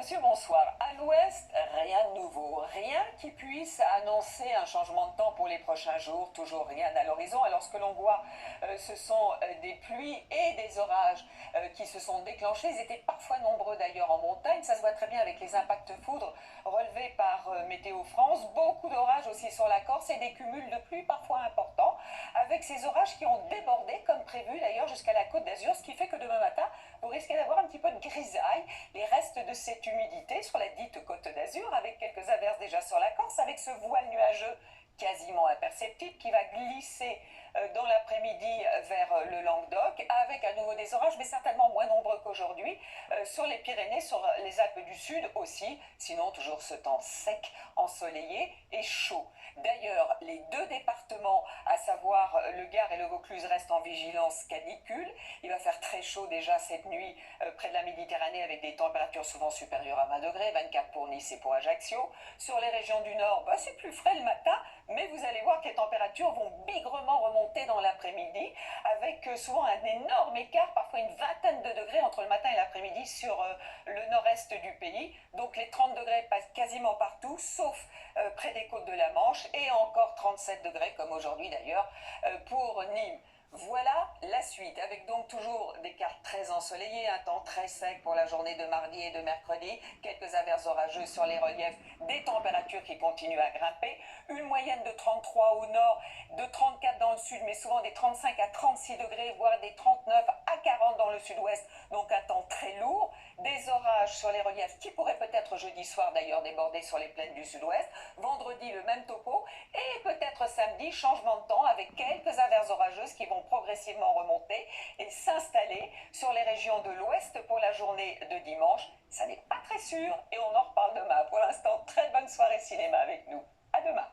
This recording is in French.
monsieur, bonsoir. À l'ouest, rien de nouveau, rien qui puisse annoncer un changement de temps pour les prochains jours, toujours rien à l'horizon. Alors ce que l'on voit, ce sont des pluies et des orages qui se sont déclenchés. Ils étaient parfois nombreux d'ailleurs en montagne, ça se voit très bien avec les impacts de foudre relevés par Météo France. Beaucoup d'orages aussi sur la Corse et des cumuls de pluie parfois importants, avec ces orages qui ont débordé comme prévu d'ailleurs jusqu'à la Côte d'Azur, ce qui fait que demain matin, vous risquez d'avoir un petit peu de grisaille, les restes de cette humidité sur la dite Côte d'Azur, avec quelques averses déjà sur la Corse, avec ce voile nuageux quasiment imperceptible qui va glisser dans l'après-midi vers le Languedoc, avec à nouveau des orages, mais certainement moins nombreux qu'aujourd'hui, sur les Pyrénées, sur les Alpes du Sud aussi, sinon toujours ce temps sec, ensoleillé et chaud. D'ailleurs, les deux départements, à savoir le Gard et le Vaucluse, restent en vigilance canicule. Il va faire très chaud déjà cette nuit près de la Méditerranée, avec des températures souvent supérieures à 20 degrés, 24 pour Nice et pour Ajaccio. Sur les régions du Nord, c'est plus frais le matin, mais vous allez voir que les températures vont bigrement remonter dans l'après-midi, avec souvent un énorme écart, parfois une vingtaine de degrés entre le matin et l'après-midi sur le nord-est du pays. Donc les 30 degrés passent quasiment partout, sauf près des côtes de la Manche, et encore 37 degrés, comme aujourd'hui d'ailleurs, pour Nîmes. Voilà la suite, avec donc toujours des cartes très ensoleillées, un temps très sec pour la journée de mardi et de mercredi, quelques averses orageuses sur les reliefs, des températures qui continuent à grimper, une moyenne de 33 au nord, de 34 dans le sud, mais souvent des 35 à 36 degrés, voire des 39 à 40 dans le sud-ouest, donc un temps très lourd, des orages sur les reliefs qui pourraient peut-être jeudi soir d'ailleurs déborder sur les plaines du sud-ouest, vendredi le même topo, et peut-être samedi, changement de temps avec quelques averses orageuses qui vont progressivement remonter et s'installer sur les régions de l'ouest pour la journée de dimanche. Ça n'est pas très sûr et on en reparle demain. Pour l'instant, très bonne soirée cinéma avec nous. À demain.